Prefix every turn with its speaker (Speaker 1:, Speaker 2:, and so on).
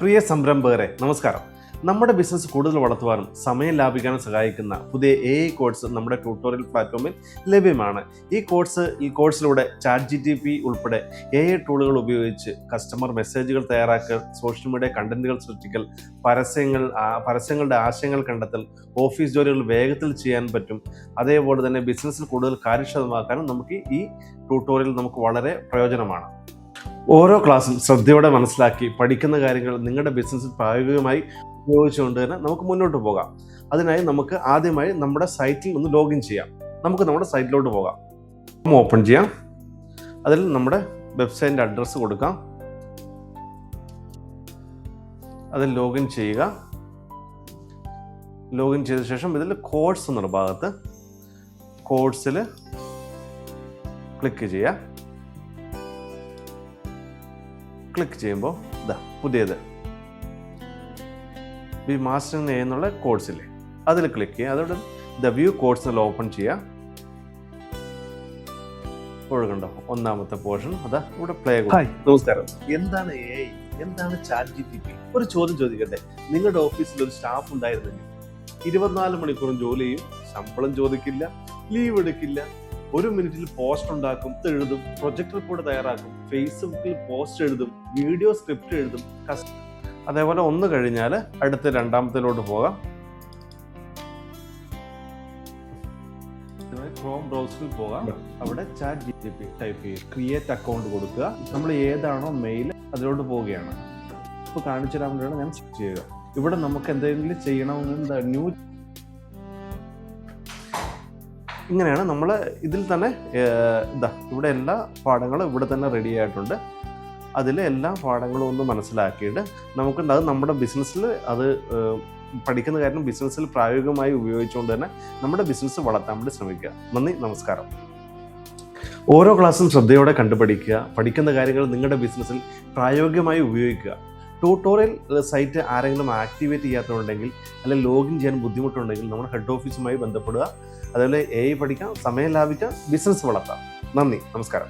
Speaker 1: പ്രിയ സംരംഭകരെ നമസ്കാരം. നമ്മുടെ ബിസിനസ് കൂടുതൽ വളർത്തുവാനും സമയം ലാഭിക്കാനും സഹായിക്കുന്ന പുതിയ AI കോഴ്സ് നമ്മുടെ ട്യൂട്ടോറിയൽ പ്ലാറ്റ്ഫോമിൽ ലഭ്യമാണ്. ഈ കോഴ്സിലൂടെ ChatGPT ഉൾപ്പെടെ AI ടൂളുകൾ ഉപയോഗിച്ച് കസ്റ്റമർ മെസ്സേജുകൾ തയ്യാറാക്കൽ, സോഷ്യൽ മീഡിയ കണ്ടന്റുകൾ സൃഷ്ടിക്കൽ, പരസ്യങ്ങളുടെ ആശയങ്ങൾ കണ്ടെത്തൽ, ഓഫീസ് ജോലികൾ വേഗത്തിൽ ചെയ്യാൻ പറ്റും. അതേപോലെ തന്നെ ബിസിനസ്സിൽ കൂടുതൽ കാര്യക്ഷമമാക്കാനും നമുക്ക് ഈ ട്യൂട്ടോറിയൽ വളരെ പ്രയോജനമാണ്. ഓരോ ക്ലാസ്സും ശ്രദ്ധയോടെ മനസ്സിലാക്കി പഠിക്കുന്ന കാര്യങ്ങൾ നിങ്ങളുടെ ബിസിനസ്സിൽ പ്രായോഗികമായി ഉപയോഗിച്ചുകൊണ്ട് തന്നെ നമുക്ക് മുന്നോട്ട് പോകാം. അതിനായി നമുക്ക് ആദ്യമായി നമ്മുടെ സൈറ്റിൽ ഒന്ന് ലോഗിൻ ചെയ്യാം. നമുക്ക് നമ്മുടെ സൈറ്റിലോട്ട് പോകാം. ഓപ്പൺ ചെയ്യാം. അതിൽ നമ്മുടെ വെബ്സൈറ്റിൻ്റെ അഡ്രസ്സ് കൊടുക്കാം. അതിൽ ലോഗിൻ ചെയ്യുക. ലോഗിൻ ചെയ്ത ശേഷം ഇതിൽ കോഴ്സ് എന്നുള്ള ഭാഗത്ത് കോഴ്സിൽ ക്ലിക്ക് ചെയ്യുക. ക്ലിക്ക് ചെയ്യുമ്പോൾ പുതിയത് ഈ മാസ്റ്റർ എന്നുള്ള കോഴ്സില്ലേ അതിൽ ക്ലിക്ക് ചെയ്യുക. അതോടെ വ്യൂ കോഴ്സ് ഓപ്പൺ ചെയ്യുക. ഒഴുകുണ്ടോ ഒന്നാമത്തെ പോർഷൻ ഇവിടെ പ്ലേ. നമസ്കാരം. എന്താണ് AI? എന്താണ് ChatGPT? ഒരു ചോദ്യം ചോദിക്കട്ടെ. നിങ്ങളുടെ ഓഫീസിൽ ഒരു സ്റ്റാഫ് ഉണ്ടായിരുന്നെങ്കിൽ 24 മണിക്കൂറും ജോലി ചെയ്യും, ശമ്പളം ചോദിക്കില്ല, ലീവ് എടുക്കില്ല, 1 മിനിറ്റിൽ പോസ്റ്റ് ഉണ്ടാക്കും, എഴുതും, പ്രൊജക്ട് റിപ്പോർട്ട് തയ്യാറാക്കും, ഫേസ്ബുക്കിൽ പോസ്റ്റ് എഴുതും, വീഡിയോ സ്ക്രിപ്റ്റ് എഴുതും. അതേപോലെ ഒന്ന് കഴിഞ്ഞാൽ അടുത്ത രണ്ടാമത്തിലോട്ട് പോകാം. ക്രോം ബ്രൗസറിൽ പോകാം. അവിടെ ChatGPT ടൈപ്പ് ചെയ്യുക, ക്രിയേറ്റ് അക്കൗണ്ട് കൊടുക്കുക. നമ്മൾ ഏതാണോ മെയിൽ അതിലോട്ട് പോവുകയാണ്. ഇപ്പോൾ കാണിച്ചു തരാൻ വേണ്ടിയാണ് ഞാൻ ചെയ്യുക. ഇവിടെ നമുക്ക് എന്തെങ്കിലും ചെയ്യണമെന്ന് ന്യൂ ഇങ്ങനെയാണ് നമ്മൾ ഇതിൽ തന്നെ ഇവിടെ എല്ലാ പാഠങ്ങളും ഇവിടെ തന്നെ റെഡി ആയിട്ടുണ്ട്. അതിൽ എല്ലാ പാഠങ്ങളും ഒന്ന് മനസ്സിലാക്കിയിട്ട് നമുക്ക് അത് നമ്മുടെ ബിസിനസ്സിൽ അത് പഠിക്കുന്ന കാര്യം ബിസിനസ്സിൽ പ്രായോഗികമായി ഉപയോഗിച്ചുകൊണ്ട് തന്നെ നമ്മുടെ ബിസിനസ് വളർത്താൻ വേണ്ടി ശ്രമിക്കുക. നന്ദി, നമസ്കാരം. ഓരോ ക്ലാസ്സും ശ്രദ്ധയോടെ കണ്ടുപഠിക്കുക. പഠിക്കുന്ന കാര്യങ്ങൾ നിങ്ങളുടെ ബിസിനസ്സിൽ പ്രായോഗികമായി ഉപയോഗിക്കുക. ട്യൂട്ടോറിയൽ സൈറ്റ് ആരെങ്കിലും ആക്ടിവേറ്റ് ചെയ്യാത്തതുണ്ടെങ്കിൽ അല്ലെങ്കിൽ ലോഗിൻ ചെയ്യാൻ ബുദ്ധിമുട്ടുണ്ടെങ്കിൽ നമ്മുടെ ഹെഡ് ഓഫീസുമായി ബന്ധപ്പെടുക. അതുപോലെ AI പഠിക്കാം, സമയം ലാഭിക്കാം, ബിസിനസ് വളർത്താം. നന്ദി, നമസ്കാരം.